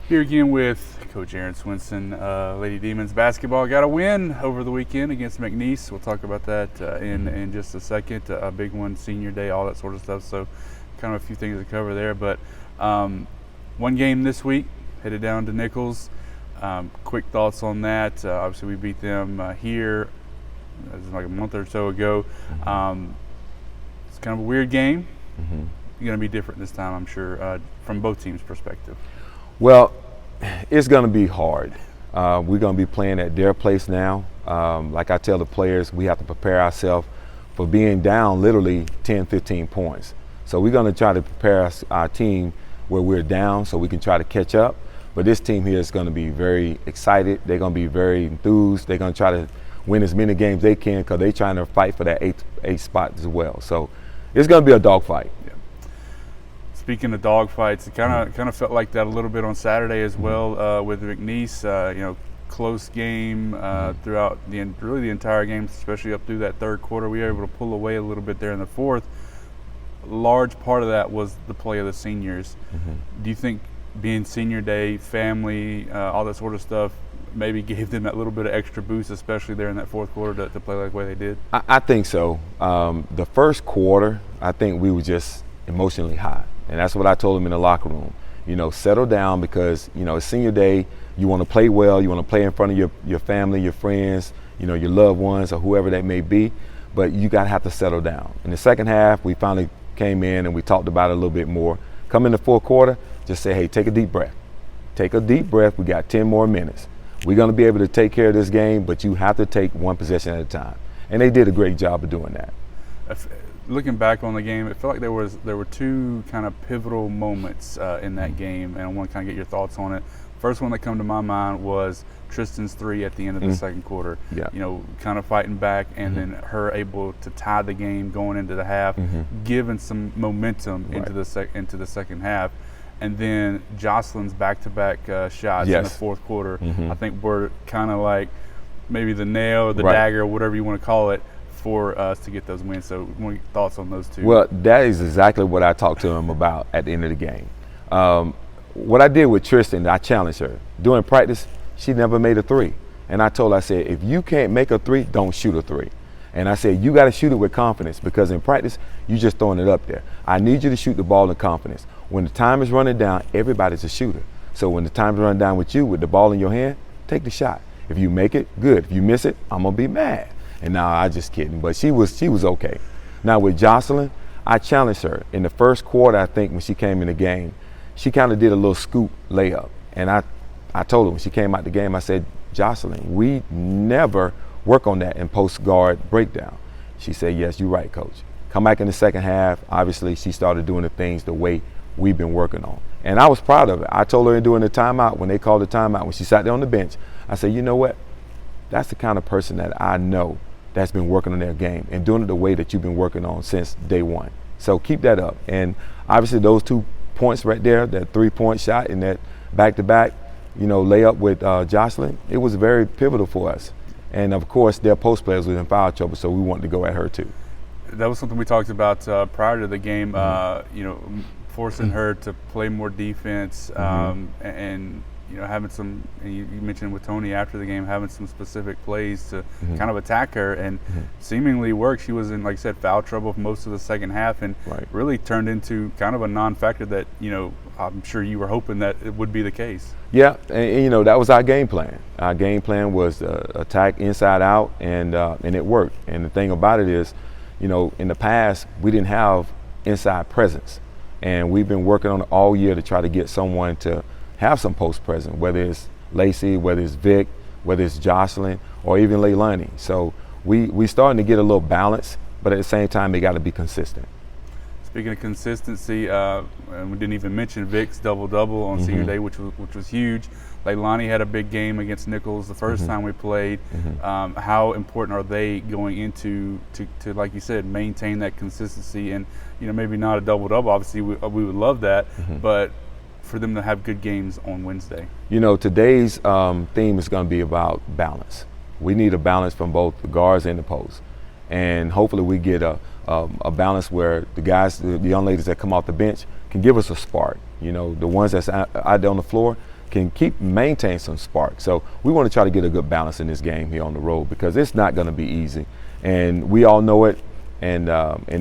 Here again with Coach Aaron Swinson. Lady Demons basketball got a win over the weekend against McNeese. We'll talk about that in just a second. A big one, senior day, all that sort of stuff. So kind of a few things to cover there. But one game this week, headed down to Nichols. Quick thoughts on that. Obviously, we beat them here like a month or so ago. It's kind of a weird game. Going to be different this time, I'm sure, from both teams' perspective. Well, it's going to be hard. We're going to be playing at their place now. Like I tell the players, we have to prepare ourselves for being down literally 10, 15 points. So we're going to try to prepare our team where we're down so we can try to catch up. But this team here is going to be very excited. They're going to be very enthused. They're going to try to win as many games they can because they're trying to fight for that eighth spot as well. So it's going to be a dogfight. Speaking of dogfights, it kind of felt like that a little bit on Saturday as well with McNeese. Close game throughout the entire game, especially up through that third quarter. We were able to pull away a little bit there in the fourth. A large part of that was the play of the seniors. Do you think being senior day, family, all that sort of stuff, maybe gave them that little bit of extra boost, especially there in that fourth quarter to play like the way they did? I think so. The first quarter, I think we were just emotionally high. And that's what I told them in the locker room. Settle down because, it's senior day. You want to play well. You want to play in front of your family, your friends, your loved ones or whoever that may be. But you got to have to settle down. In the second half, we finally came in and we talked about it a little bit more. Come in the fourth quarter, just say, hey, take a deep breath. Take a deep breath. We got 10 more minutes. We're going to be able to take care of this game, but you have to take one possession at a time. And they did a great job of doing that. Looking back on the game, it felt like there were two kind of pivotal moments in that game, and I want to kind of get your thoughts on it. First one that come to my mind was Tristan's three at the end of the second quarter. Yeah. Kind of fighting back, and then her able to tie the game going into the half, giving some momentum into the second half. And then Jocelyn's back-to-back shots in the fourth quarter, I think were kind of like maybe the nail or the dagger or whatever you want to call it for us to get those wins. So what thoughts on those two? Well, that is exactly what I talked to him about at the end of the game. What I did with Tristan, I challenged her. During practice, she never made a three. And I told her, I said, if you can't make a three, don't shoot a three. And I said, you got to shoot it with confidence because in practice, you're just throwing it up there. I need you to shoot the ball in confidence. When the time is running down, everybody's a shooter. So when the time is running down with you, with the ball in your hand, take the shot. If you make it, good. If you miss it, I'm going to be mad. And now I just kidding, but she was okay. Now with Jocelyn, I challenged her. In the first quarter, I think when she came in the game, she kind of did a little scoop layup. And I told her when she came out the game, I said, Jocelyn, we never work on that in post guard breakdown. She said, yes, you're right, coach. Come back in the second half. Obviously, she started doing the things the way we've been working on. And I was proud of it. I told her during the timeout, when they called the timeout, when she sat there on the bench, I said, you know what? That's the kind of person that I know that's been working on their game and doing it the way that you've been working on since day one. So keep that up. And obviously those 2 points right there, that 3-point shot and that back-to-back, layup with Jocelyn, it was very pivotal for us. And of course, their post players was in foul trouble, so we wanted to go at her too. That was something we talked about prior to the game, forcing her to play more defense and having some, and you mentioned with Tony after the game, having some specific plays to kind of attack her, and seemingly worked. She was in, like I said, foul trouble for most of the second half, and really turned into kind of a non-factor that, I'm sure you were hoping that it would be the case. Yeah, and that was our game plan. Our game plan was attack inside out, and it worked. And the thing about it is, in the past, we didn't have inside presence, and we've been working on it all year to try to get someone to have some post presence, whether it's Lacey, whether it's Vic, whether it's Jocelyn, or even Leilani. So we starting to get a little balance, but at the same time, they got to be consistent. Speaking of consistency, and we didn't even mention Vic's double-double on senior day, which was huge. Leilani had a big game against Nichols the first time we played. How important are they going into to, like you said, maintain that consistency and, maybe not a double-double. Obviously, we would love that, but for them to have good games on Wednesday. Today's theme is going to be about balance. We need a balance from both the guards and the posts. And hopefully we get a balance where the guys, the young ladies that come off the bench can give us a spark. The ones that's out there on the floor can maintain some spark. So we want to try to get a good balance in this game here on the road, because it's not going to be easy, and we all know it. And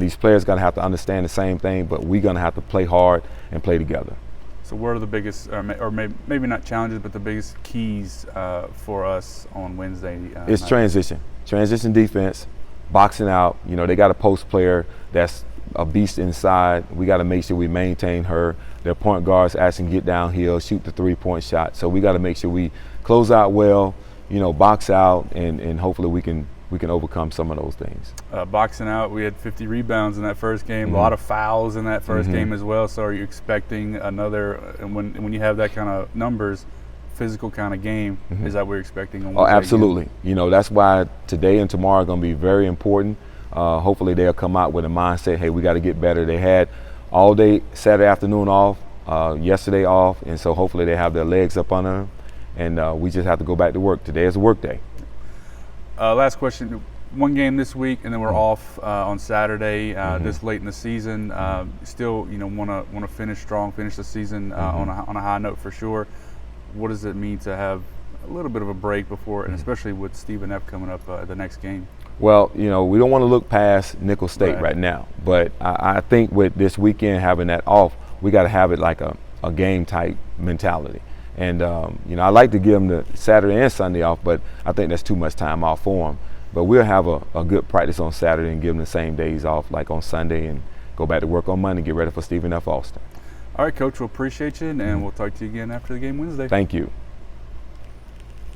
these players going to have to understand the same thing, but we're going to have to play hard and play together. So what are the biggest, or maybe not challenges, but the biggest keys for us on Wednesday? It's night? Transition defense, boxing out. You know, they got a post player that's a beast inside. We got to make sure we maintain her. Their point guards actually get downhill, shoot the 3-point shot. So we got to make sure we close out well, you know, box out, and hopefully we can overcome some of those things. Boxing out, we had 50 rebounds in that first game, a lot of fouls in that first game as well. So are you expecting another, and when you have that kind of numbers, physical kind of game, is that what you're expecting on Wednesday? Absolutely. You know, that's why today and tomorrow are going to be very important. Hopefully they'll come out with a mindset, hey, we got to get better. They had all day Saturday afternoon off, yesterday off, and so hopefully they have their legs up under them, and we just have to go back to work. Today is a work day. Last question. One game this week, and then we're off on Saturday. This late in the season, still, you know, want to finish strong, finish the season on a high note for sure. What does it mean to have a little bit of a break before, and especially with Stephen F. coming up the next game? Well, you know, we don't want to look past Nicholls State right now, but I think with this weekend having that off, we got to have it like a game type mentality. And, you know, I like to give them the Saturday and Sunday off, but I think that's too much time off for them. But we'll have a good practice on Saturday and give them the same days off like on Sunday, and go back to work on Monday, get ready for Stephen F. Austin. All right, Coach, we'll appreciate you, and we'll talk to you again after the game Wednesday. Thank you.